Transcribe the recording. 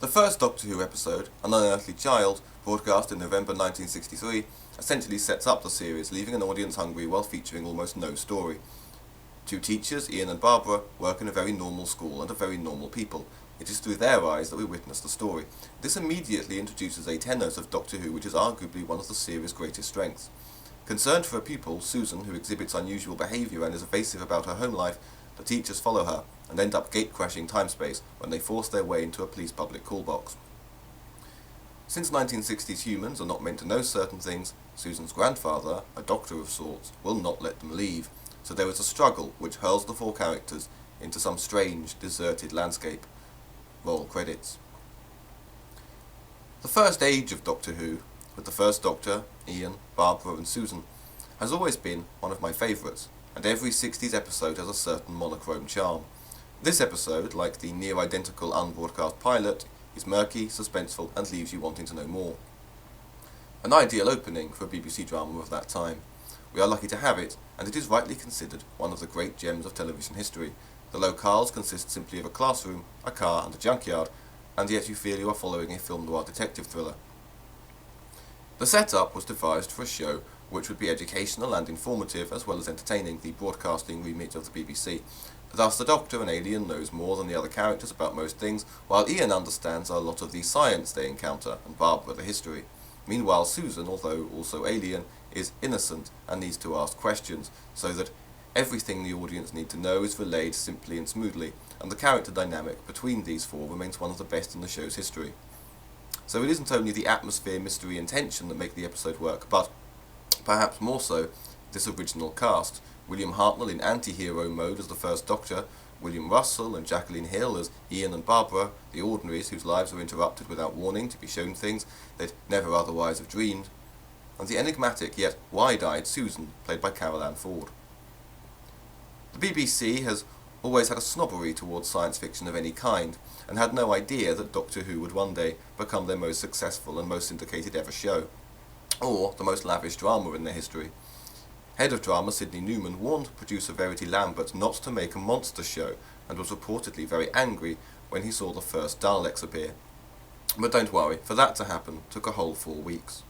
The first Doctor Who episode, An Unearthly Child, broadcast in November 1963, essentially sets up the series, leaving an audience hungry while featuring almost no story. Two teachers, Ian and Barbara, work in a very normal school and are very normal people. It is through their eyes that we witness the story. This immediately introduces a tenet of Doctor Who which is arguably one of the series' greatest strengths. Concerned for her pupil, Susan, who exhibits unusual behaviour and is evasive about her home life, the teachers follow her and end up gate-crashing time-space when they force their way into a police public call box. Since 1960s humans are not meant to know certain things, Susan's grandfather, a doctor of sorts, will not let them leave, so there is a struggle which hurls the four characters into some strange, deserted landscape. Roll credits. The first age of Doctor Who, with the first Doctor, Ian, Barbara and Susan, has always been one of my favourites, and every 60s episode has a certain monochrome charm. This episode, like the near-identical unbroadcast pilot, is murky, suspenseful, and leaves you wanting to know more. An ideal opening for a BBC drama of that time. We are lucky to have it, and it is rightly considered one of the great gems of television history. The locales consist simply of a classroom, a car, and a junkyard, and yet you feel you are following a film noir detective thriller. The setup was devised for a show which would be educational and informative as well as entertaining, the broadcasting remit of the BBC. Thus the Doctor, an alien, knows more than the other characters about most things, while Ian understands a lot of the science they encounter, and Barbara the history. Meanwhile Susan, although also alien, is innocent and needs to ask questions, so that everything the audience need to know is relayed simply and smoothly, and the character dynamic between these four remains one of the best in the show's history. So it isn't only the atmosphere, mystery and tension that make the episode work, but, perhaps more so, this original cast. William Hartnell in anti-hero mode as the first Doctor, William Russell and Jacqueline Hill as Ian and Barbara, the ordinaries whose lives are interrupted without warning to be shown things they'd never otherwise have dreamed, and the enigmatic yet wide-eyed Susan, played by Carole Ann Ford. The BBC has always had a snobbery towards science fiction of any kind, and had no idea that Doctor Who would one day become their most successful and most syndicated ever show, or the most lavish drama in their history. Head of drama Sidney Newman warned producer Verity Lambert not to make a monster show, and was reportedly very angry when he saw the first Daleks appear. But don't worry, for that to happen took a whole 4 weeks.